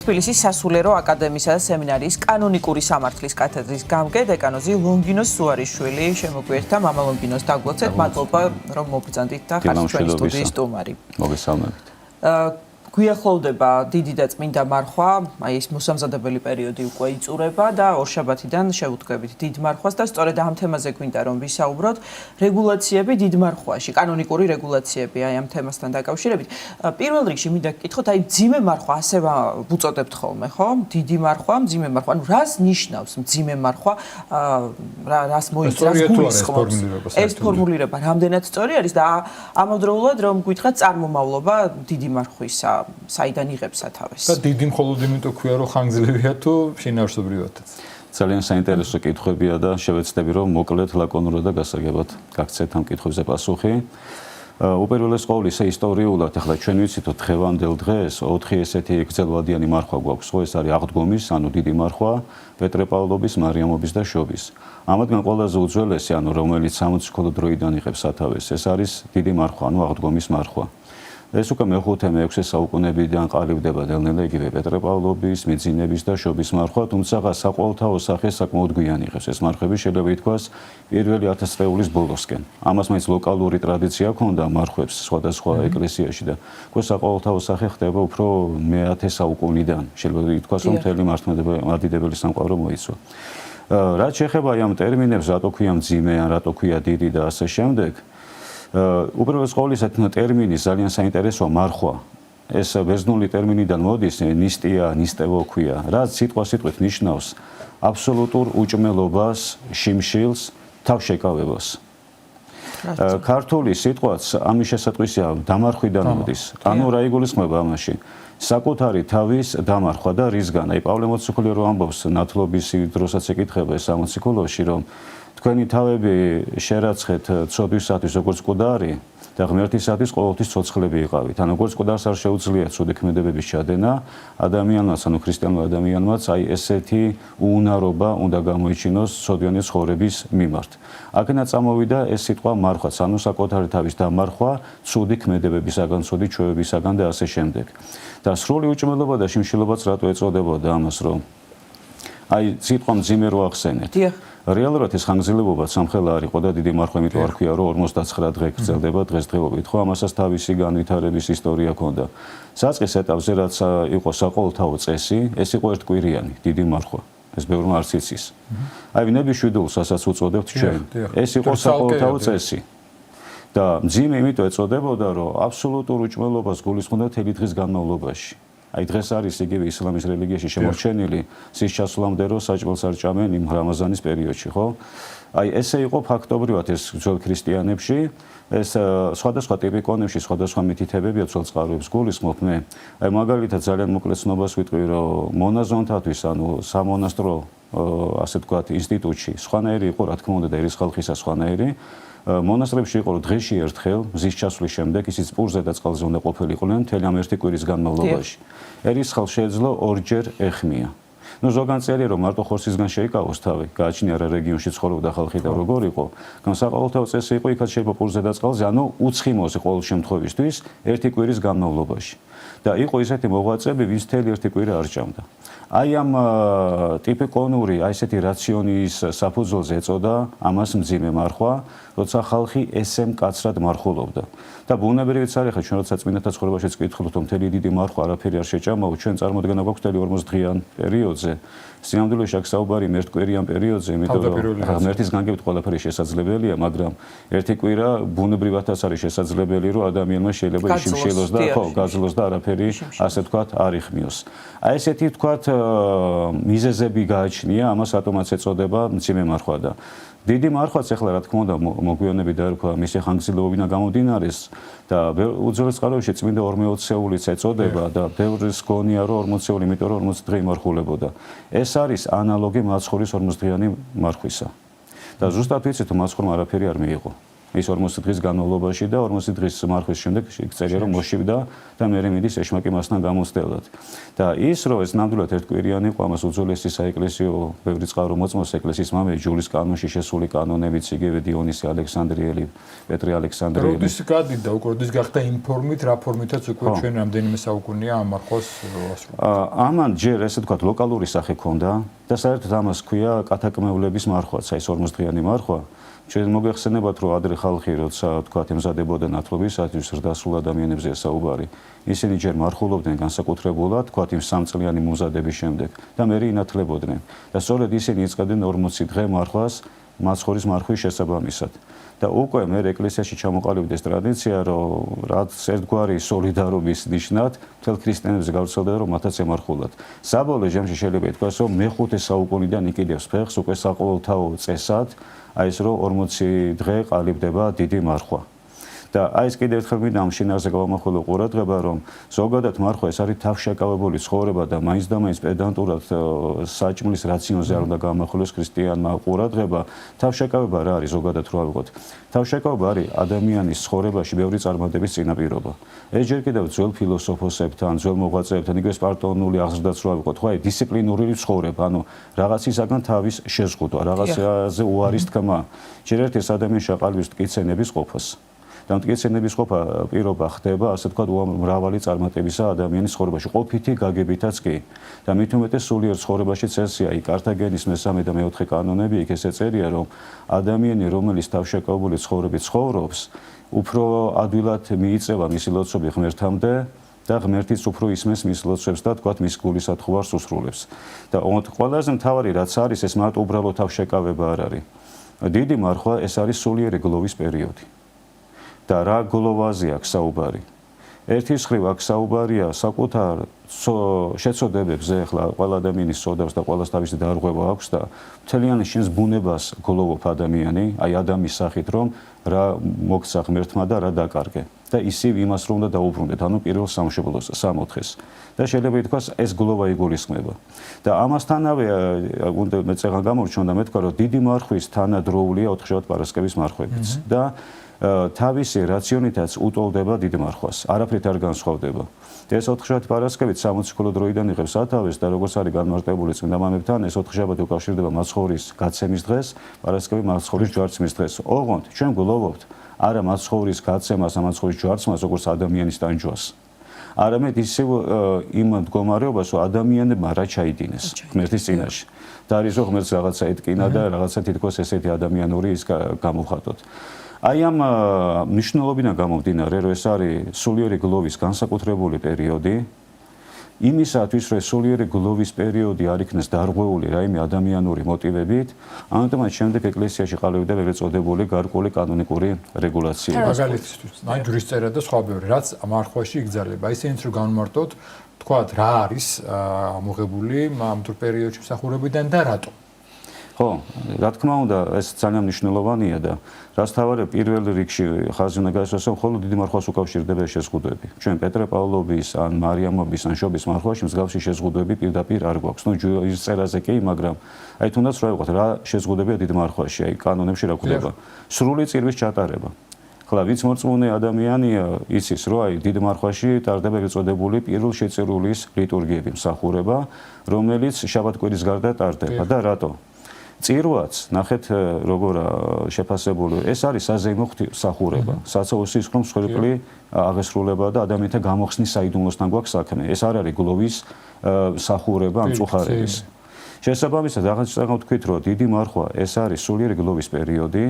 თბილისის სასულიერო აკადემიისა და სემინარიის კანონიკური სამართლის კათედრის გამგე დეკანოზი ლონგინოს სუარიშვილი შემოგვიერთდა მამა ლონგინოს დაგვოცეთ მადლობა რომ მობრძანდით და ხართ ჩვენი სტუდიის სტუმარი. მოგესალმებით. გვიახლოვდება დიდი და წმინდა მარხვა, აი ეს მოსამზადებელი პერიოდი უკვე იწურება და ორშაბათიდან შევუდგებით დიდ მარხვას და სწორედ ამ თემაზე გვინდა რომ ვისაუბროთ რეგულაციები დიდ მარხვაში, კანონიკური რეგულაციები აი ამ თემასთან დაკავშირებით. პირველ რიგში მინდა გკითხოთ, აი მძიმე მარხვა ასე ვუწოდებთ ხოლმე, ხო? დიდი მარხვა, მძიმე მარხვა. ანუ რას ნიშნავს მძიმე მარხვა? რას გულისხმობს? ეს ფორმულირება რამდენად სწორი არის და ამავდროულად რომ გითხრათ წარმომავლობა დიდი მარხვისა საიდან იღებს სათავეს. და დიდი მხოლოდ იმიტომ ქვია რომ ხანგრძლივია თუ შინაარსობრივადაც. ძალიან საინტერესო კითხვებია და შევეცდები რომ მოკლედ ლაკონურად და გასაგებად გაგცეთ ამ კითხვებზე პასუხი. უპირველეს ყოვლისა ისტორიულად ახლა ჩვენ ვიცით რომ დღევანდელ დღეს 4 ესეთი გრძელვადიანი მარხვა გვაქვს, ხო ეს არის აღდგომის, ანუ დიდი მარხვა, პეტრე-პავლობის, მარიამობის და შობის. ამათგან ყველაზე უძველესი, ანუ რომელიც სამოციქულო დროიდან იღებს სათავეს, ეს არის დიდი მარხვა, ანუ აღდგომის მარხვა. ეს უკვე მე-5-6 საუკუნეებიდან ყალიბდება ნელ-ნელა იგივე პეტრე-პავლობის, მიძინების და შობის მარხვა, თუმცა საყოველთაო სახე საკმაოდ გვიან იღებს. ეს მარხვები შეიძლება ითქვას პირველი 1000 წლების ბოლოსკენ. ამას მაინც ლოკალური ტრადიცია ჰქონდა მარხვებს სხვადასხვა ეკლესიაში და უკვე საყოველთაო სახე ხდება უფრო მე-10 საუკუნიდან. შეიძლება ითქვას რომ მთელი მართლმადიდებელი სამყარო მოიცვა. რაც შეეხება ამ ტერმინებს, რატო ქვია მძიმე ან რატო ქვია დიდი და ასე შემდეგ, უპირველეს ყოვლისა ტერმინი ძალიან საინტერესოა მარხვა. ეს ბერძნული ტერმინიდან მოდის, ნისტია, ნისტევო ქვია, რაც სიტყვით ნიშნავს აბსოლუტურ უჭმელობას, შიმშილს, თავშეკავებას. ქართული სიტყვაც ამის შესატყვისია დამარხვიდან მოდის. ანუ რა იგულისხმება ამაში? საკუთარი თავის დამარხვა და რისგან? აი პავლე მოციქული რო ამბობს ნათლობის დროსაც ეკითხება ეს სამოციქულოში რომ თქვენი თავები შერაცხეთ ცოდვისათვის როგორც მკვდარი და ღმერთისათვის ყოველთვის ცოცხლები იყავით. ანუ როგორც მკვდარს არ შეუძლია ცუდი ქმედებების ჩადენა ადამიანმაც, ანუ ქრისტიანულ ადამიანმაც აი ესეთი უუნარობა უნდა გამოიჩინოს ცოდვიანი ცხოვრების მიმართ. აქედან წამოვიდა ეს სიტყვა მარხვაც, ანუ საკუთარი თავის დამარხვა ცუდი ქმედებებისაგან, ცუდი ჩვევებისაგან და ასე შემდეგ. და სრული უჭმელობა და შიმშილობაც რატო ეწოდებოდა ამას, რომ აი სიტყვა მძიმე რო ახსენეთ. რეალურად ეს ხანგრძლივობა სამხელა არ იყო და დიდი მარხვა იმიტომ არ ქვია რომ 59 დღე გრძელდება დღესდღეობით, ხო ამასაც თავისი განვითარების ისტორია ჰქონდა. საწყის ეტაპზე რაც იყო საყოველთაო წესი, ეს იყო ერთკვირიანი დიდი მარხვა. ეს ბევრმა არც იცის. აი ნებიშვიდულს ასაც უწოდებთ ჩვენ. ეს იყო საყოველთაო წესი. და მძიმე იმიტომ ეწოდებოდა რომ აბსოლუტურ უჭმელობას გულისხმობდა მთელი დღის განმავლობაში. აი დღეს არის იგივე ისლამის რელიგიაში შემორჩენილი სის ჩასვლამდე რომ საჭმელს არ ჭამენ იმ რამაზანის პერიოდში, ხო? აი ესე იყო ფაქტობრივად ეს ძველ ქრისტიანებში, ეს სხვადასხვა ტიპიკონებში, სხვადასხვა მითითებებია ძველ წყაროებს გულისხმობ მე. აი მაგალითად ძალიან მოკლედ ცნობას ვიტყვი რომ მონაზონთათვის, ანუ სამონასტრო ასე ვთქვათ ინსტიტუტში სხვანაირი იყო, რა თქმა უნდა და ერის ხალხისა სხვანაირი. მონასტრებში იყო დღეში ერთხელ მზის ჩასვლის შემდეგ ისიც პურზე და წყალზე უნდა ყოფილიყვნენ მთელი ამ ერთი კვირის განმავლობაში. ერის ხალხს შეეძლო ორჯერ ეხმია. ნუ ზოგან წერია რომ მარტო ხორცისგან შეიკავოს თავი, გააჩნია რა რეგიონში ცხოვრობდა ხალხი და როგორ იყო. განსაკუთრებულ წესი იყო იქაც შეიძლება პურზე და წყალზე, ანუ უცხიმოზე ყოველ შემთხვევისთვის ერთი კვირის განმავლობაში. და იყო ისეთი მოღვაწეები, ვინც მთელი ერთი კვირა არ ჭამდა. აი ამ ტიპიკონური, აი ესეთი რაციონის საფუძველზე ეწოდა ამას მძიმე მარხვა, როცა ხალხი ესე მკაცრად მარხულობდა. და ბუნებრივიც არის, ხა ჩვენ როცა წმინდათა ცხოვრებაშიც კითხულობთ, რომ მთელი დიდი მარხვა არაფერი არ შეჭამაო, ჩვენ წარმოდგენა გვაქვს მთელი 40 დღიან პერიოდზე. სინამდვილეში აქ საუბარი მერტკვირიან პერიოდზე, იმიტომ რომ ღმერთის განგებით ყველაფერი შესაძლებელია, მაგრამ ერთი კვირა ბუნებრივადაც არის შესაძლებელი, რომ ადამიანმა შეიძლება იშიმშილოს და ხო, გაძლოს და არაფერი ასე ვთქვათ არ იხმიოს. აი ესეთი ვთქვათ მიზეზები გააჩნია, ამას ატომაც ეწოდება მძიმე მარხვა და დიდი მარხვაც ახლა რა თქმა უნდა მოგვიანებით დაერქვა მისი ხანგრძლივობიდან გამომდინარეს და უძველეს წყაროებში წმინდა 40-ეულიც ეწოდება და ბევრს გონია რომ 40-ეული, იმიტომ რომ 40 დღე იმარხულებოდა. ეს არის ანალოგი მაცხოვრის 40 დღიანი მარხვისა. და ზუსტად ვიცით რომ მაცხოვრმა არაფერი არ მიიღო. ის 40 დღის განმავლობაში და 40 დღის მარხვის შემდეგ წერია რომ მოშიბდა და მე მიდის ეშმაკი მასთან გამოსდელად. და ის რომ ეს ნამდვილად ერთკვირიანი იყო ამას უძველესი საეკლესიო ბევრი წყარო მოწმობს ეკლესიის მამები ჯულის კანონში შესული კანონებიც იგივე დიონისი ალექსანდრიელი, პეტრე ალექსანდრიელი. როდის გადიდა უკვე როდის გახდა იმ ფორმით, რა ფორმითაც უკვე ჩვენ რამდენიმე საუკუნეა ამ მარხვას ასრულებთ. ამან ჯერ ესე ვთქვათ ლოკალური სახე ჰქონდა და საერთოდ ამას ქვია კათაკმევლების მარხვაც, აი 40 დღიანი მარხვა. ჩვენ მოგეხსენებათ რომ ადრე ხალხი როცა ვთქვათ ემზადებოდა ნათლობისათვის ზრდასრულ ადამიანებზე საუბარი. ისინი ჯერ მარხულობდნენ განსაკუთრებულად, ვთქვათ იმ სამწლიანი მომზადების შემდეგ და მერე ინათლებოდნენ. და სწორედ ისინი იწყებდნენ 40 დღე მარხვას მაცხოვრის მარხვის შესაბამისად. და უკვე მე ეკლესიაში ჩამოყალიბდეს ტრადიცია, რომ რაც ერთგვარი სოლიდარობის ნიშნად მთელ ქრისტიანებზე გავრცელდა, რომ მათაც ემარხულათ. საბოლოო ჯამში შეიძლება ითქვას, რომ მე-5 საუკუნიდან იკიდებს ფეხს უკვე საყოველთაო წესად, აი ეს რომ 40 დღე ყალიბდება დიდი მარხვა. და აი ეს კიდევ ერთხელ მინდა ამ შინაარსზე გავამახვილო ყურადღება, რომ ზოგადად მარხვა ეს არის თავშეკავებული ცხოვრება და მაინც და მაინც პედანტურად საჭმლის რაციონზე არ უნდა გამახვილოს ქრისტიანმა ყურადღება. თავშეკავება რა არის ზოგადად რო ავიღოთ? თავშეკავება არის ადამიანის ცხოვრებაში ბევრი წარმატების წინაპირობა. ეს ჯერ კიდევ ძველ ფილოსოფოსებთან, ძველ მოღვაწეებთან, იგივე სპარტონული აღზრდაც რო ავიღოთ, ხო აი დისციპლინური ცხოვრება, ანუ რაღაცისაგან თავის შეზღუდვა, რაღაცაზე უარის თქმა. ჯერ ერთ ეს ადამიანს შეყალიბებს მტკიცენების ყოფას. და მტკიცენების ყოფა პირობა ხდება, ასე ვთქვათ, მრავალი წარმატებისა ადამიანის ცხოვრებაში, ყოფითი გაგებითაც კი. და მით უმეტეს სულიერ ცხოვრებაში წესია, იქ კართაგენის მე-3 და მე-4 კანონები იქ ესე წერია, რომ ადამიანი, რომელიც თავშეკავებული ცხოვრებით ცხოვრობს, უფრო ადვილად მიიწევა მისი ლოცვები ღმერთამდე და ღმერთიც უფრო ისმენს მის ლოცვებს და თქვათ მის გულისათხოვარს უსრულებს. და ყველაზე მთავარი რაც არის, ეს მარტო უბრალო თავშეკავება არ არის. დიდი მარხვა ეს არის სულიერი გლოვის პერიოდი. და რა გლოვაზე აქვს საუბარი? ერთის მხრივ აქ საუბარია საკუთარ შეცოდებებზე, ახლა ყველა ადამიანის სოდავს და ყველას თავისი დარღვევა აქვს და მთლიანი შენს ბუნებას გლოვობ ადამიანი, აი ადამიანის სახით რომ რა მოგცა ღმერთმა და რა დაკარგე. და ისივ იმას რომ უნდა დაუბრუნდეთ, ანუ პირველ სამშობლოს, სამოთხეს. და შეიძლება ითქვას ეს გლოვა იგულისხმება. და ამასთანავე უნდა მეწეღან გამორჩონ და მეთქვა რომ დიდი მარხვის თანადროულია 4-შაბათ პარასკევის მარხვებიც. და თავისი რაციონითაც უტოლდება დიდ მარხვას, არაფრით არ განსხვავდება. ეს 4-შაბათი პარასკევით 60 კილო დროიდან იღებს სათავეს და როგორც არის განმარტებული წმინდა მამებთან, ეს 4-შაბათი უკავშირდება მაცხოვრის გაცემის დღეს, პარასკევი მაცხოვრის ჯვარცმის დღეს. ოღონდ ჩვენ გლოვობთ არა მაცხოვრის გაცემას, ამ მაცხოვრის ჯვარცმას, როგორც ადამიანის ტანჯვას. არამედ ისევ იმ მდგომარეობას, რომ ადამიანებმა რა ჩაიდინეს ღმერთის წინაშე. და არის რომ ღმერთს რაღაცა ეთკინა და რაღაცა თითქოს ესეთი ადამიანური ის გამოხატოთ. აი ამ მნიშვნელობიდან გამომდინარე, რომ ეს არის სულიერი გლოვის განსაკუთრებული პერიოდი, იმისათვის, რომ სულიერი გლოვის პერიოდი არ იქნეს დარღვეული რაიმე ადამიანური მოტივებით, ამიტომაც შემდეგ ეკლესიაში ყალიბდა ეგრეთ წოდებული გარკვეული კანონიკური რეგულაციები. მაგალითისთვის, აი ჯვრისწერა და სხვა ბევრი, რაც მარხვაში იგზალება. ისინიც რომ განმარტოთ, თქვათ, რა არის ამოღებული ამ თუ პერიოდში მსახურებიდან და რატო? ხო, რა თქმა უნდა, ეს ძალიან მნიშვნელოვანია და რაც თავარი პირველ რიგში ხაზი უნდა გაისვას, რომ მხოლოდ დიდი მარხვას უკავშირდება შეზღუდვები. ჩვენ პეტრე პავლობის ან მარიამობის ან შობის მარხვაში მსგავსი შეზღუდვები პირდაპირ არ გვაქვს. ნუ ის წერაზე კი, მაგრამ აი თუნდაც რა ვიყოთ, რა შეზღუდვებია დიდ მარხვაში, აი კანონებში რა გვხვდება? სრული წირვის ჩატარება. ხლა ვინც მოწმუნე ადამიანია, იცის, რომ აი დიდ მარხვაში ტარდება ეგრეთ წოდებული პირველ შეწირულის ლიტურგიები, მსახურება, რომელიც შაბათ-კვირის გარდა ტარდება და რატო? წირვაც, ნახეთ როგორ შეფასებული, ეს არის საზეიმო მსახურება, საცოლის ხომ მსხვერპლი აღესრულება და ადამიანთა გამოხსნის საიდუმლოსთან გვაქვს საქმე. ეს არ არის გლოვის მსახურება ამ წუხარების. შესაბამისად, რაღაც ვთქვით, რომ დიდი მარხვა ეს არის სულიერი გლოვის პერიოდი,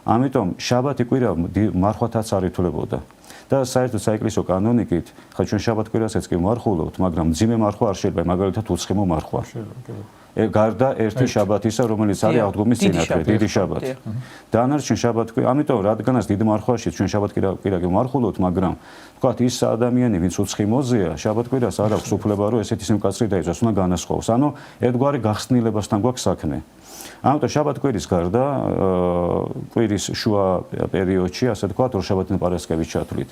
ამიტომ შაბათ-კვირა მარხვათაც არ ითვლებოდა. და საერთოდ საეკლესიო კანონიკით, ხა ჩვენ შაბათ-კვირასაც კი მარხულობთ, მაგრამ მძიმე მარხვა არ შეიძლება, მაგალითად უცხიმო მარხვა. გარდა ერთი შაბათისა, რომელიც არის აღდგომის წინათვე, დიდი შაბათი. დანარჩენ შაბათ-კვირა, ამიტომ რადგანაც დიდ მარხვაში ჩვენ შაბათ-კვირა გმარხულობთ, მაგრამ თქვათ ის ადამიანი, ვინც უცხიმოზეა, შაბათ-კვირას არ აქვს უფლება, რომ ესეთი სიმკაცრე დაიწყოს, უნდა განასხვაოს. ანუ ერთგვარი გახსნილებასთან გვაქვს საქმე. ამიტომ შაბათ-კვირის გარდა კვირის შუა პერიოდში, ასე ვთქვათ, ორშაბათიდან პარასკევის ჩათვლით,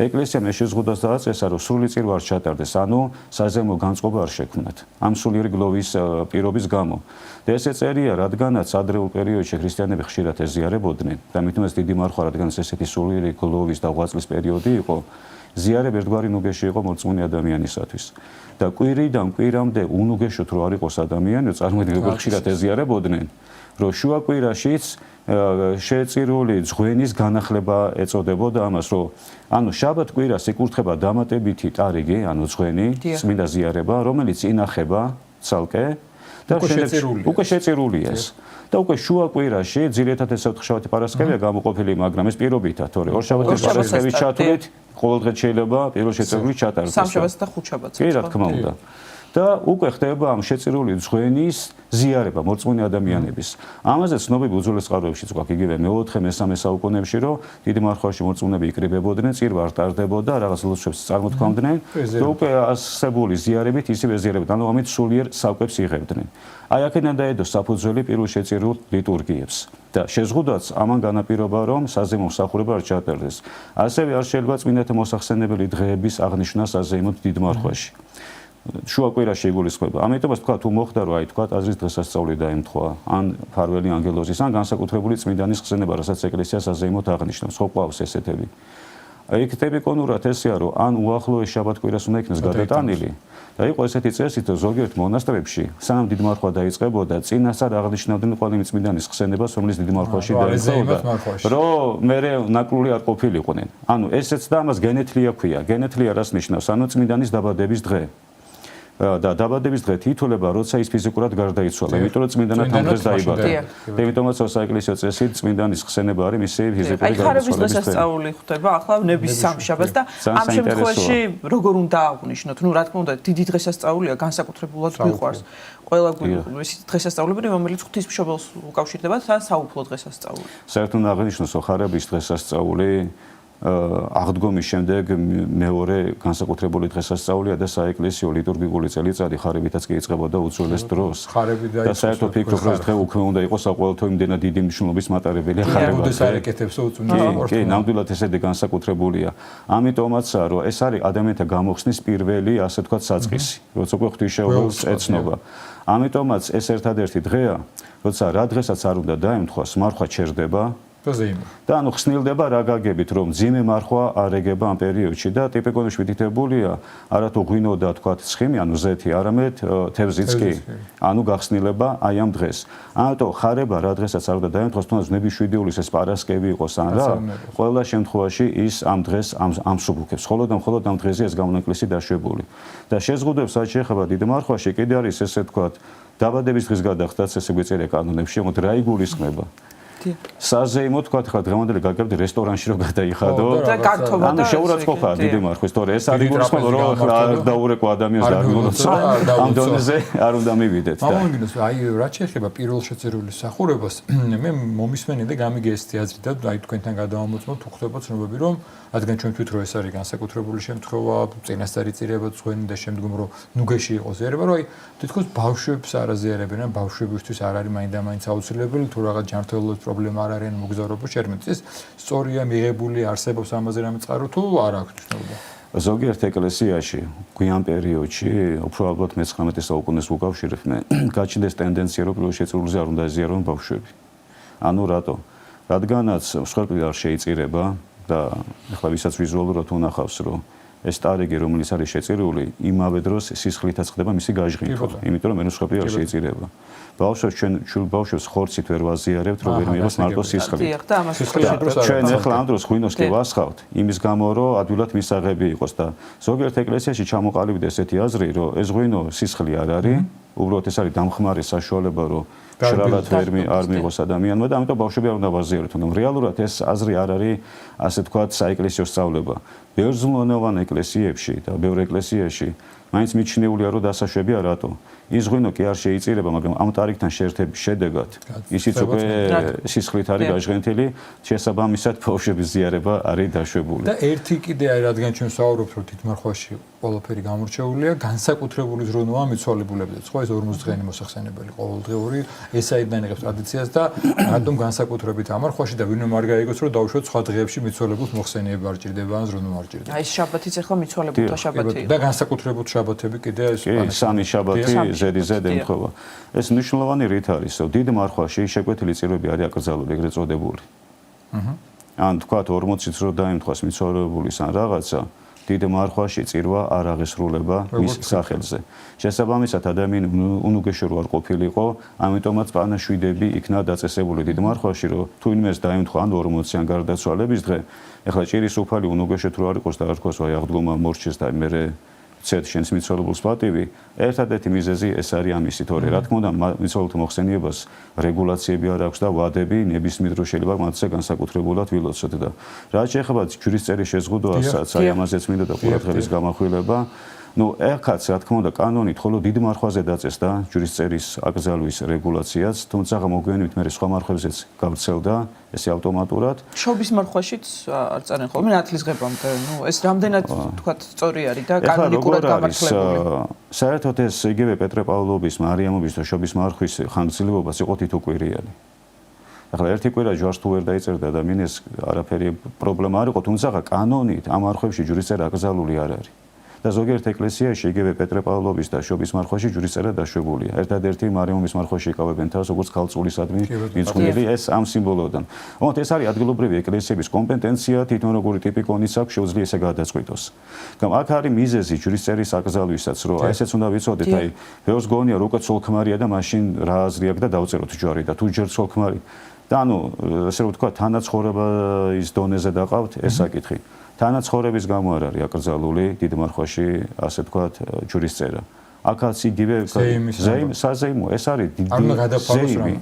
ეკლესიამ ეს შეზღუდვა დააწესა, რომ სრული წირვა არ ჩატარდეს, ანუ საზემო განწყობა არ შექმნათ. ამ სულიერი გლოვის პირობის გამო. და ეს წერია, რადგანაც ადრეულ პერიოდში ქრისტიანები ხშირად ეზიარებოდნენ და მით უმეტეს დიდი მარხვა, რადგანაც ესეთი სულიერი გლოვის და ღვაწლის პერიოდი იყო, ზიარება ერთგვარი ნუგეში იყო მორწმუნე ადამიანისათვის. და კვირიდან კვირამდე უნუგეშოთ რო არ იყოს ადამიანი, წარმოიდგინეთ, როგორ ხშირად ეზიარებოდნენ, რომ შუა კვირაშიც შეწირული ძღვენის განახლება ეწოდებოდა ამას, რომ ანუ შაბათ-კვირას იკურთხება დამატებითი ტარიგი, ანუ ძღვენი, წმინდა ზიარება, რომელიც ინახება ცალკე და უკვე შეწირულია ეს. და უკვე შუა კვირაში ძირითადად ეს ოთხშაბათი პარასკევია გამოყოფილი, მაგრამ ეს პირობითად, თორე ორშაბათი პარასკევის ჩათვლით ყოველდღე შეიძლება პირველ შეწირული ჩატარდეს. სამშაბათს და ხუთშაბათს. კი, რა თქმა უნდა. და უკვე ხდება ამ შეწირული ძღვენის ზიარება მორწმუნე ადამიანების. ამაზე ცნობები უძველეს წყაროებშიც გვაქვს იგივე მე-4-მე-3 საუკუნეებში, რომ დიდი მარხვაში მორწმუნეები იკრიბებოდნენ, წირვა არ ტარდებოდა, რაღაც ლოცვებს წარმოთქვამდნენ და უკვე ასებული ზიარებით ისევე ზიარებდნენ, ანუ ამით სულიერ საკვებს იღებდნენ. აი აქედან დაედო საფუძველი პირველ შეწირულ ლიტურგიებს. და შეზღუდვაც ამან განაპირობა, რომ საზეიმო მსახურება არ ჩატარდეს. ასევე არ შეიძლება წმინდათა მოსახსენებელი დღეების აღნიშვნა საზეიმოდ დიდ მარხვაში. შუა კვირაში იგულისხმება. ამიტომაც თქვა თუ მოხდა რომ აი თქვა აზრის დღესასწაული დაემთხვა, ან ფარველი ანგელოზის, ან განსაკუთრებული წმინდანის ხსენება, რასაც ეკლესია საზეიმოდ აღნიშნავს, ხო ყავს ესეთები. აი ტიპიკონურად ესეა რომ ან უახლოეს შაბათ-კვირას უნდა იქნეს გადატანილი და იყო ესეთი წესით, რომ ზოგიერთ მონასტრებში სანამ დიდი მარხვა დაიწყებოდა, წინასწარ აღნიშნავდნენ ყოველი წმინდანის ხსენებას, რომელიც დიდი მარხვაში დაიწყებოდა, რომ მერე ნაკლული არ ყოფილიყვნენ. ანუ ესეც და ამას გენეთლია ქვია. გენეთლია რას ნიშნავს? ანუ წმინდანის დაბადების დღე. და დაბადების დღე თითოლება, როცა ის ფიზიკურად გარდაიცვალა, იმიტომ რომ წმინდანად ამ დღეს დაიბადა. და იმიტომაც საეკლესიო წესით წმინდანის ხსენება არის მისი ფიზიკური გარდაცვალების დღე. აი ხარების დღესასწაული ხდება ახლა ნების სამშაბათს და ამ შემთხვევაში როგორ უნდა აღვნიშნოთ? ნუ რა თქმა უნდა, დიდი დღესასწაულია, განსაკუთრებულად მიყვარს. ყველა ის დღესასწაულები, რომელიც ღვთისმშობელს უკავშირდება და საუფლო დღესასწაული. საერთოდ აღნიშნოს ხარების დღესასწაული აღდგომის შემდეგ მეორე განსაკუთრებული დღესასწაულია და საეკლესიო ლიტურგიული წელიწადი ხარებითაც კი იწყებოდა უძველეს დროს. და საერთოდ ფიქრობ, რომ დღე უკვე უნდა იყოს საყოველთაო იმდენად დიდი მნიშვნელობის მატარებელი ხარება. კი, ნამდვილად ესეთი განსაკუთრებულია. ამიტომაცაა, რომ ეს არის ადამიანთა გამოხსნის პირველი, ასე ვთქვათ, საწყისი, როცა უკვე ღვთისმშობელს ეცნობა. ამიტომაც ეს ერთადერთი დღეა, როცა რა დღესაც არ უნდა დაემთხვას, მარხვა ჩერდება. და ანუ ხსნილდება რა გაგებით, რომ ძიმე მარხვა არ ეგება ამ პერიოდში და ტიპიკონში ვითითებულია არათუ ღვინო და თქვათ ცხიმი, ანუ ზეთი, არამედ თევზიც კი. ანუ გახსნილება აი ამ დღეს. ამიტომ ხარება რა დღესაც არ უნდა დაემთხვას, თუნდაც ნების 7 ივლისის პარასკევი იყოს ან რა, ყველა შემთხვევაში ის ამ დღეს ამსუბუქებს. მხოლოდ ამ დღეზე ეს გამონაკლისი დაშვებული. და შეზღუდვებს რაც შეეხება დიდ მარხვაში, კიდე არის ესე თქვათ დაბადების დღის გადახდაც, ესე გვეწერია კანონებში, მოდი რა იგულისხმება. საზეიმო თქვა ხა დღევანდელი გაგებდი რესტორანში რომ გადაიხადო და გართობა და შეურაცხყოფაა დიდი მარხვის, თორე ეს არის გულისხმობა, რომ ახლა დაურეკვა ადამიანს და არ გულოცვა ამ დონეზე არ უნდა მივიდეთ და ამონგინოს აი რაც შეეხება პირველ შეწირული სახურებას, მე მომისმენი და გამიგე ესეთი აზრი და აი თქვენთან გადავამოწმოთ, თუ ხდება ცნობები, რომ რადგან ჩვენ თვით რომ ეს არის განსაკუთრებული შემთხვევა, წინასწარი წირება ძღვენი და შემდგომ რომ ნუგეში იყოს ზიარება, რომ აი თითქოს ბავშვებს არ აზიარებენ, ან ბავშვებისთვის არ არის მაინდა-მაინც აუცილებელი, თუ რაღაც ჯანმრთელობის პრობლემა არ არის მოგზაურობაში შერმეთ ის სწორია მიღებული არსებობს ამაზე რამე წყარო თუ არ აქვს ცნობა. ზოგიერთ ეკლესიაში გვიან პერიოდში, უფრო ალბათ მე-19 საუკუნეს უკავშირებთ, გაჩნდეს ტენდენცია, რომ პირველ შეწირულზე არ უნდა ეზიარონ ბავშვები. ანუ რატო? რადგანაც მსხვერპლი არ შეიწირება და ახლა ვისაც ვიზუალურად უნახავს, რომ ეს ტარიგი, რომელიც არის შეწირული, იმავე დროს სისხლითაც ხდება მისი გაჟღინტვა, იმიტომ რომ მსხვერპლი არ შეიწირება. ბავშვებს ჩვენ ბავშვებს ხორცით ვერ ვაზიარებთ, რომ ვერ მიიღოს მარტო სისხლი. ჩვენ ახლა ამ დროს ღვინოს კი ვასხავთ, იმის გამო, რომ ადვილად მისაღები იყოს და ზოგიერთ ეკლესიაში ჩამოყალიბდა ესეთი აზრი, რომ ეს ღვინო სისხლი არ არის, უბრალოდ ეს არის დამხმარე საშუალება, რომ შრალად არ მიიღოს ადამიანმა და ამიტომ ბავშვები არ უნდა ვაზიაროთ. მაგრამ რეალურად ეს აზრი არ არის, ასე ვთქვათ, საეკლესიო სწავლება. ბევრზმნოვან ეკლესიებში და ბევრ ეკლესიაში მაინც მიჩნეულია, რომ დასაშვებია რატო? ის ღვინო კი არ შეიწირება, მაგრამ ამ ტარიგთან შეერთების შედეგად ისიც უკვე სისხლით არის გაჟღენთილი, შესაბამისად ბავშვების ზიარება არის დაშვებული. და ერთი კიდე აი რადგან ჩვენ საუბრობთ, რომ თითქმარხვაში ყველაფერი გამორჩეულია, განსაკუთრებული ზრუნვაა მიცვალებულებზეც. ხო, ეს 40 დღიანი მოსახსენებელი ყოველდღიური, ესაიდან იღებს ტრადიციას და რატომ განსაკუთრებით ამარხვაში და ვინმე არ გაიგოს, რომ დაუშვათ სხვა დღეებში მიცვალებულს მოხსენიება არ ჭირდება ან ზრუნვა არ ჭირდება. აი ეს შაბათიც ახლა მიცვალებულთა შაბათი. და განსაკუთრებით შაბათები კიდე ეს სამი შაბათი ზედიზედ ემთხვევა. ეს მნიშვნელოვანი რით არის, რომ დიდ მარხვაში შეკვეთილი წირვები არის აკრძალული, ეგრეთ წოდებული. ან თქვათ 40-ით რო დაემთხვას მიცვალებულის ან რაღაცა დიდ მარხვაში წირვა არ აღესრულება მის სახელზე. შესაბამისად ადამიანი უნუგეში რო არ ყოფილიყო, ამიტომაც პანაშვიდები იქნა დაწესებული დიდ მარხვაში, რომ თუ იმეს დაემთხვა ან 40-იან გარდაცვალების დღე, ეხლა ჭირის უფალი უნუგეშეთ რო არ იყოს და არ თქვას ვაი აღდგომა მორჩეს და მე ცეთ შენს მიცვალებულს პატივი, ერთადერთი მიზეზი ეს არის ამისი, თორე რა თქმა უნდა მიცვალებულთა მოხსენიებას რეგულაციები არ აქვს და ვადები ნებისმიერ დროს შეიძლება მათზე განსაკუთრებულად ვილოცოთ და რაც შეეხება ჯვრის წერის შეზღუდვასაც, აი ამაზეც მინდა და ყურადღების გამახვილება. Ну, ეხაც რა თქმა უნდა კანონით ხოლო დიდ მარხვაზე დაწესდა ჯვრის წერის აკრძალვის რეგულაციაც, თუმცა მოგვიანებით მე სხვა მარხვებზეც გავრცელდა ესე ავტომატურად. შობის მარხვაშიც არ წარენ ხოლმე ნათლისღებამდე. Ну, ეს რამდენად თქვათ სწორი არის და კანონიკურად გამართლებული. საერთოდ ეს იგივე პეტრე-პავლობის, მარიამობის და შობის მარხვის ხანგრძლივობაც იყო თითოკვირიანი. ახლა ერთი კვირა ჯვარს თუ ვერ დაიწერდა ადამიანს არაფერი პრობლემა არ იყო, თუმცა კანონით ამ მარხვებში ჯვრის წერა აკრძალული არ არის. და ზოგიერთ ეკლესიაში იგივე პეტრე-პავლობის და შობის მარხვაში ჯვრის წერა დაშვებულია. ერთადერთი მარიამობის მარხვაში იკავებენ თავს როგორც ქალწულისადმი მიწვრილი ეს ამ სიმბოლოდან. ოღონდ ეს არის ადგილობრივი ეკლესიების კომპეტენცია, თვითონ როგორი ტიპი კონიც აქვს შეუძლია ესე გადაწყვიტოს. გამ აქ არის მიზეზი ჯვრის წერის აკრძალვისაც, რომ აი ესეც უნდა ვიცოდეთ, აი ბევრს გონია რომ უკვე ცოლქმარია და მაშინ რა აზრი აქვს და დავწეროთ ჯვარი და თუ ჯერ ცოლქმარი და ანუ ესე რომ ვთქვა თანაცხოვრების დონეზე დაყავთ ეს საკითხი. თანაცხოვრების გამო არ არის აკრძალული დიდ მარხვაში, ასე ვთქვათ, ჯვრის წერა. აქაც იგივე საზეიმო, ეს არის დიდი ზეიმი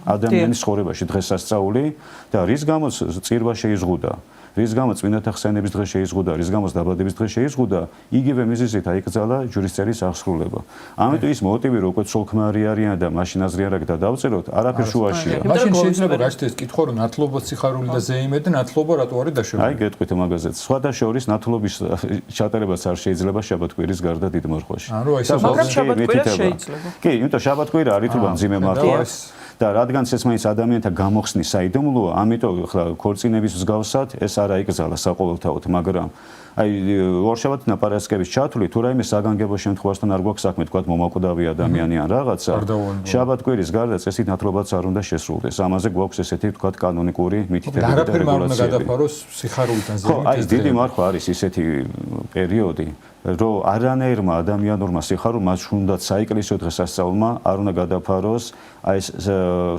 ადამიანის ცხოვრებაში დღესასწაული და რის გამოც წირვა შეიზღუდა, რის გამოც წმინდათა ხსენების დღე შეიზღუდა, რის გამოც დაბადების დღე შეიზღუდა, იგივე მიზეზით აიკრძალა ჯვრის წერის აღსრულება. ამიტომ ის მოტივი რომ უკვე ცოლქმარი არიან და მაშინ აზრი არ აქვს და დავწეროთ, არაფერ შუაშია. მაშინ შეიძლება გაჩნდეს კითხვა რომ ნათლობა სიხარული და ზეიმე და ნათლობა რატო არის დაშვებული? აი გეტყვით მაგაზეც. სხვათა შორის ნათლობის ჩატარებაც არ შეიძლება შაბათ-კვირის გარდა დიდ მარხვაში. მაგრამ შაბათ-კვირა შეიძლება. კი, იმიტომ შაბათ-კვირა არის თუ მძიმე მარხვა. და რადგან ეს მაინც ადამიანთა გამოხსნის საიდუმლოა, ამიტომ ხლა ქორწინების მსგავსად ეს არ აიკრძალა საყოველთაოდ, მაგრამ აი ორშაბათი ნაპარასკევის ჩათვლით თუ რაიმე საგანგებო შემთხვევასთან არ გვაქვს საქმე, თქვათ მომაკვდავი ადამიანი ან რაღაცა, შაბათ-კვირის გარდა წესით ნათლობაც არ უნდა შესრულდეს. ამაზე გვაქვს ესეთი თქვათ კანონიკური მითითებები და რეგულაციები. არაფერი არ უნდა რეგულაციები. გადაფაროს სიხარულთან ზემოთ. აი დიდი მარხვა არის ისეთი პერიოდი, რომ არანაირმა ადამიანურმა სიხარულმა თუნდაც საეკლესიო დღესასწაულმა არ უნდა გადაფაროს აი ეს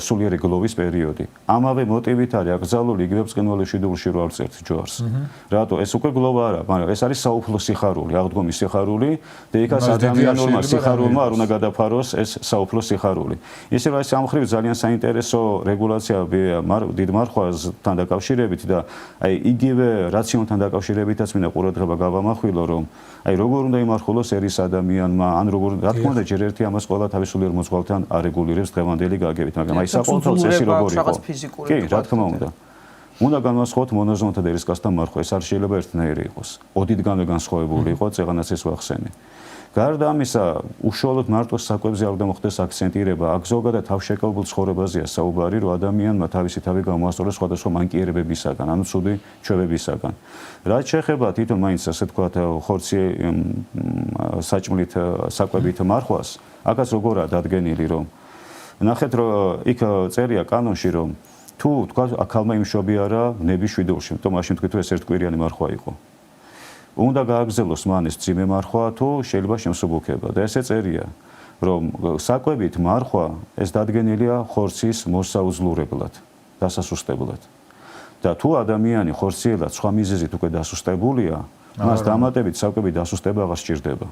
სულიერი გლოვის პერიოდი. ამავე მოტივით არის აკრძალული იგივე ბრწყინვალე მშვიდობელში რო არ წერთ ჯვარს. რატო? ეს უკვე გლოვა არა, მაგრამ ეს არის საუფლო სიხარული, აღდგომის სიხარული და იქაც ადამიანურმა სიხარულმა არ უნდა გადაფაროს ეს საუფლო სიხარული. ისე რომ ეს ამ მხრივ ძალიან საინტერესო რეგულაცია დიდ მარხვასთან დაკავშირებით და აი იგივე რაციონთან დაკავშირებითაც მინდა ყურადღება გავამახვილო, რომ აი როგორ უნდა იმარხულოს ერის ადამიანმა, ან როგორ რა თქმა უნდა ჯერ ერთი ამას ყველა თავისუფლიერ მოძღვართან არეგულირებს დღევანდელი გაგებით, მაგრამ აი საყოველთაო წესი როგორ იყო? კი, რა თქმა უნდა. უნდა განვასხვაოთ მონოზონთა და ერისკაცთა მარხვა, ეს არ შეიძლება ერთნაირი იყოს. ოდითგანვე განსხვავებული იყო, წეღანაც ეს ვახსენე. გარდა ამისა, უშუალოდ მარტო საკვებზე არ უნდა მოხდეს აქცენტირება, აქ ზოგადად თავშეკავებულ ცხოვრებაზეა საუბარი, რომ ადამიანმა თავისი თავი გამოასწოროს სხვადასხვა მანკიერებებისაგან, ანუ ცუდი ჩვევებისაგან. რაც შეეხება თვითონ მაინც ასე ვთქვათ, ხორცი საჭმლით საკვებით მარხვას, აქაც როგორაა დადგენილი, რომ ნახეთ, რომ იქ წერია კანონში, რომ თუ თქვა აქალმა იმშობი არა ნების შვიდობში, თუმცა მაშინ თქვით რომ ეს ერთკვირიანი მარხვა იყო. უნდა გააგრძელოს მან ეს ძიმე მარხვა თუ შეიძლება შემსუბუქება და ესე წერია, რომ საკვებით მარხვა ეს დადგენილია ხორცის მოსაუძლურებლად, დასასუსტებლად. და თუ ადამიანი ხორციელად სხვა მიზეზით უკვე დასუსტებულია, მას დამატებით საკვებით დასუსტება აღარ სჭირდება.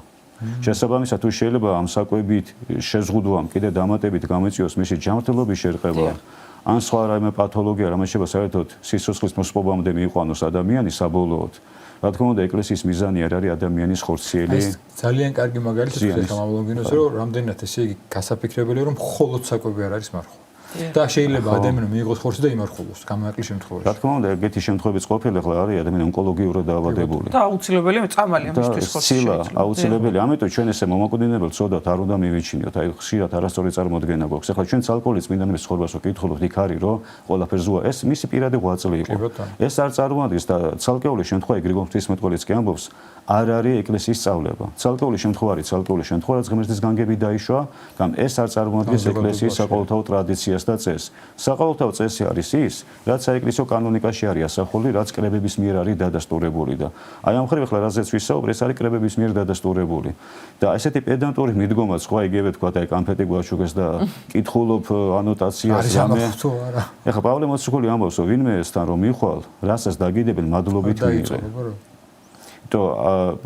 შესაბამისად თუ შეიძლება ამ საკვებით შეზღუდვამ კიდე დამატებით გამოიწვიოს მისი ჯანმრთელობის შერყევა, ან სხვა რაიმე პათოლოგია, რომელიც შეიძლება საერთოდ სიცოცხლის მოსპობამდე მიიყვანოს ადამიანი საბოლოოდ. რა თქმა უნდა, ეკლესიის მიზანი არ არის ადამიანის ხორციელი. ძალიან კარგი მაგალითია, ხომ ამბობინოს, რომ რამდენად ესე იგი გასაფიქრებელია, რომ მხოლოდ საკვები არ არის მარხვა. და შეიძლება ადამიანმა მიიღოს ხორცი და იმარხულოს გამაყლის შემთხვევაში. რა თქმა უნდა, ეგეთი შემთხვევებიც ყოფილი, ახლა არის ადამიანი ონკოლოგიურად დაავადებული. და აუცილებელი წამალი ამისთვის ხორცი ცილა აუცილებელი. ამიტომ ჩვენ ესე მომაკვდინებელ წოდათ არ უნდა მივიჩინიოთ. აი ხშირად არასწორი წარმოდგენა გვაქვს. ახლა ჩვენ ცალკეული წმინდანების ცხოვრებას ვკითხულობთ, იქ არის რომ ყველაფერს ზუა ეს მისი პირადი ღვაწლი იყო. ეს არ წარმოადგენს და ცალკეული შემთხვევა გრიგოლ ღვთისმეტყველიც კი ამბობს, არ არის ეკლესიის სწავლება. ცალკეული შემთხვევა არის ცალკეული შემთხვევა, რაც ღმერთის განგები დაიშვა, կամ ეს არ წარმოადგენს ეკლესიის საყოველთაო ტრადიციას და წესს. საყოველთაო წესი არის ის, რაც საეკლესიო კანონიკაში არის ასახული, რაც კრებების მიერ არის დადასტურებული და აი ამ ხრივ ახლა რაზეც ვისაუბრე, ეს არის კრებების მიერ დადასტურებული. და ესეთი პედანტური მიდგომაც ხო იგივე თქვა და კანფეტი გვაჩუქეს და კითხულობ ანოტაციას ამე. ეხლა პავლე მოციქული ამბობს, რომ ვინმე ესთან რომ მიხვალ, რასაც დაგიდებენ მადლობით მიიღე. то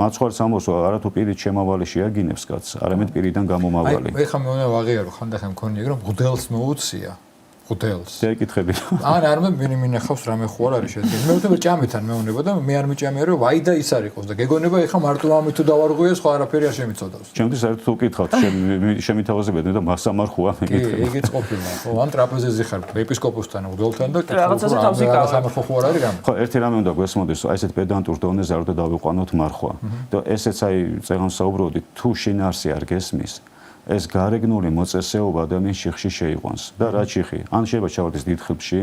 მაცხვარს ამბობს, რომ არათუ პირით შემავალი შეაგინებს კაცს, არამედ პირიდან გამომავალი. აი, ეხლა მე უნდა ვაღიარო ხანდახან მქონია, რომ მღვდელს მოუწია. მღვდელს. დაიკითხები. არ მე მინახავს რამე ხო არ არის შედგენილი. მე ვთქვი ჭამეთან მეუნება და მე არ მიჭამია რომ ვაი და ის არ იყოს და გეგონება ეხლა მარტო ამით თუ დავარღვია სხვა არაფერი არ შემიცოდავს. ჩემთვის საერთოდ უკითხავთ, შემითავაზებდი და მასამარხოა მეკითხები. ეგეც ყოფილა. ხო, ან ტრაპეზეზე ხარ ეპისკოპოსთან, მღვდელთან და რაღაცაზე თავზე გავარ. სამარხო ხო არ არის რამე? ხო, ერთი რამე უნდა გვესმოდეს, აი ესეთ პედანტურ დონეზე არ უნდა დავიყვანოთ მარხვა. და ესეც აი წეგანს საუბრობდით, თუ შინაარსი არ გესმის, ეს გარეგნული მოწესეობა ადამიანს შიხში შეიყვანს და რა შიხი? ან შეიძლება ჩავარდეს დიდ ხილში,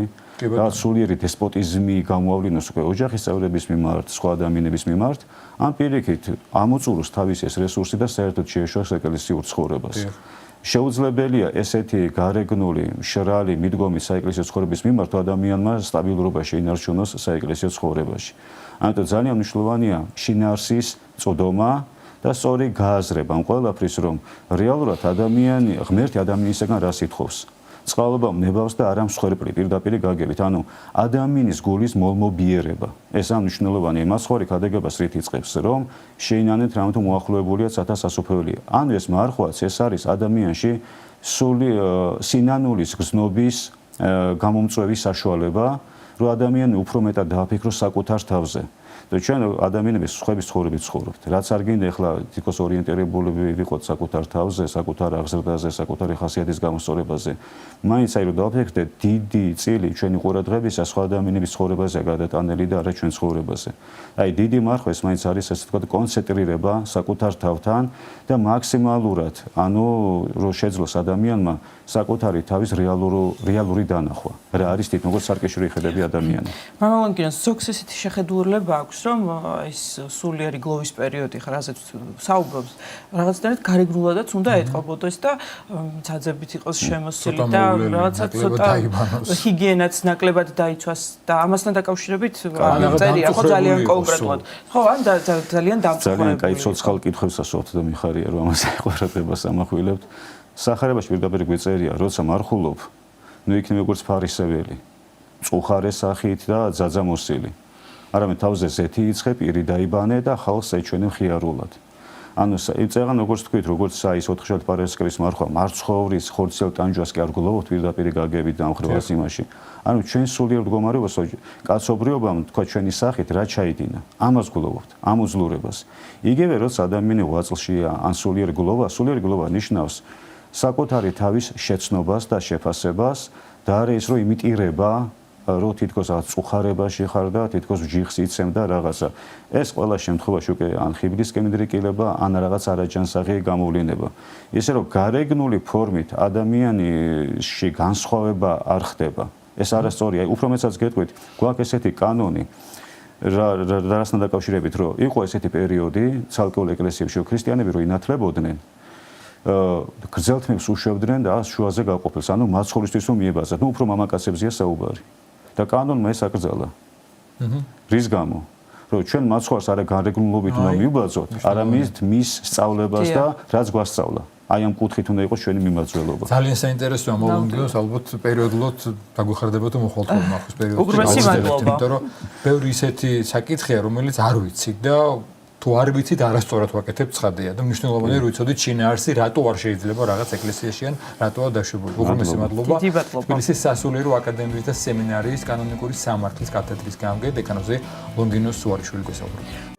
და სულიერი დესპოტიზმი გამოავლინოს უკვე ოჯახის წევრების მიმართ, სხვა ადამიანების მიმართ, ან პირიქით ამოწუროს თავის ეს რესურსი და საერთოდ შეეშვას ეკლესიურ ცხოვრებას. შეუძლებელია ესეთი გარეგნული, მშრალი მიდგომის საეკლესიო ცხოვრების მიმართ ადამიანმა სტაბილურობა შეინარჩუნოს საეკლესიო ცხოვრებაში. ამიტომ ძალიან მნიშვნელოვანია შინაარსის წოდომა და სწორი გააზრება ამ ყველაფრის, რომ რეალურად ადამიანი, ღმერთი ადამიანისაგან რას ითხოვს? წყალობა ნებავს და არა მსხვერპლი პირდაპირ გაგებით. ანუ ადამიანის გულის მოლმობიერება. ეს მნიშვნელოვანია. მასხვარი ქადაგებას რით იწყებს, რომ შეინანეთ რამე თუ მოახლოებულია ცათასასופველია. ანუ ეს მარხვაც ეს არის ადამიანში სული სინანულის გზნობის გამომწვევის საშუალება, რომ ადამიანი უფრო მეტად დააფიქროს საკუთარ თავზე. და ჩვენ ადამიანების სხვების ცხოვრებით ცხოვრობთ. რაც არ გინდა ახლა თითქოს ორიენტირებული ვიყოთ საკუთარ თავზე, საკუთარ აღზრდაზე, საკუთარი ხასიათის გამოსწორებაზე. მაინც აი რომ დავაფიქრდეთ, დიდი წილი ჩვენი ყურადღებისა სხვა ადამიანების ცხოვრებაზეა გადატანილი და არა ჩვენ ცხოვრებაზე. აი დიდი მარხვა ეს მაინც არის ასე ვთქვათ კონცენტრირება საკუთარ თავთან და მაქსიმალურად, ანუ რომ შეძლოს ადამიანმა საკუთარი თავის რეალური დანახვა. რა არის თვითონ როგორც სარკეშური ხედები ადამიანი. მამალონკინოს ზოგს ესეთი შეხედულება აქვს, რომ ის სულიერი გლოვის პერიოდი, რაზეც საუბრობს, რაღაცნაირად გარეგნულადაც უნდა ეტყობოდეს და ძაძებით იყოს შემოსილი და რაღაცა ცოტა ჰიგიენაც ნაკლებად დაიცვას და ამასთან დაკავშირებით წერია ხო ძალიან კონკრეტულად. ხო, ან ძალიან დამწუხრებული. ძალიან კაი ცოცხალ კითხვებს ასვათ და მიხარია რომ ამაზე ყურადღებას ამახვილებთ. სახარებაში პირდაპირ გვეწერია, როცა მარხულობ, ნუ იქნებ როგორც ფარისეველი, წუხარე სახით და ძაძამოსილი. არამედ თავზე ზეთი იცხე, პირი დაიბანე და ხალხს ეჩვენე მხიარულად. ანუ წეგან როგორც თქვით, როგორც ის 4 პარასკევის მარხვა, მარცხოვრის ხორციელ ტანჯვას კი არ გლოვობთ პირდაპირ გაგებით და ამხრივას იმაში. ანუ ჩვენ სულიერ მდგომარეობას კაცობრიობამ თქვა ჩვენი სახით რა ჩაიდინა. ამას გლოვობთ, ამ უძლურებას. იგივე როცა ადამიანი ღვაწლშია, ან სულიერ გლოვა ნიშნავს საკუთარი თავის შეცნობას და შეფასებას და არა ის რომ იმიტირება რომ თითქოს წუხარებაში ხარ და თითქოს ჯიხს იცემ და რაღაცა. ეს ყველა შემთხვევაში უკვე ან ხიბლისკენ დრიკილება, ან რაღაც არაჯანსაღი გამოვლინება. ისე რომ გარეგნული ფორმით ადამიანში განსხვავება არ ხდება. ეს არასწორია. უფრო მეცაც გეტყვით, გვაქვს ესეთი კანონი რასთან დაკავშირებით, რომ იყო ესეთი პერიოდი ცალკეულ ეკლესიებში, რომ ქრისტიანები რო ინათლებოდნენ, გრძელთმებს უშვებდნენ და შუაზე გაყოფილს, ანუ მაცხოვრისთვის რომ მიებაზათ. ნუ უფრო მამაკაცებზია საუბარი. და კანონმა ეს აკრძალა. რის გამო? რომ ჩვენ მაცხვარს არა გარეგნულობით უნდა მივბაძოთ, არამედ მის სწავლებას და რაც გვასწავლა. აი ამ კუთხით უნდა იყოს ჩვენი მიმაძველობა. ძალიან საინტერესოა მოლოდინოს, ალბათ პერიოდულად დაგვეხარდება თუ მოხვალთქო მახოს პერიოდში. უგრმესი მადლობა. იმიტომ რომ ბევრი ისეთი საკითხია, რომელიც არ ვიცით და თუ არ ვიცით, არასწორად ვაკეთებ ცხადია და მნიშვნელოვანია რომ ვიცოდით შინაარსი რატო არ შეიძლება რაღაც ეკლესიაში ან რატოა დაშვებული. უგრმესი მადლობა. თბილისის სასულიერო აკადემიის და სემინარიის კანონიკური სამართლის კათედრის გამგე დეკანოზე ლონგინოს სუარიშვილი გვესაუბრა.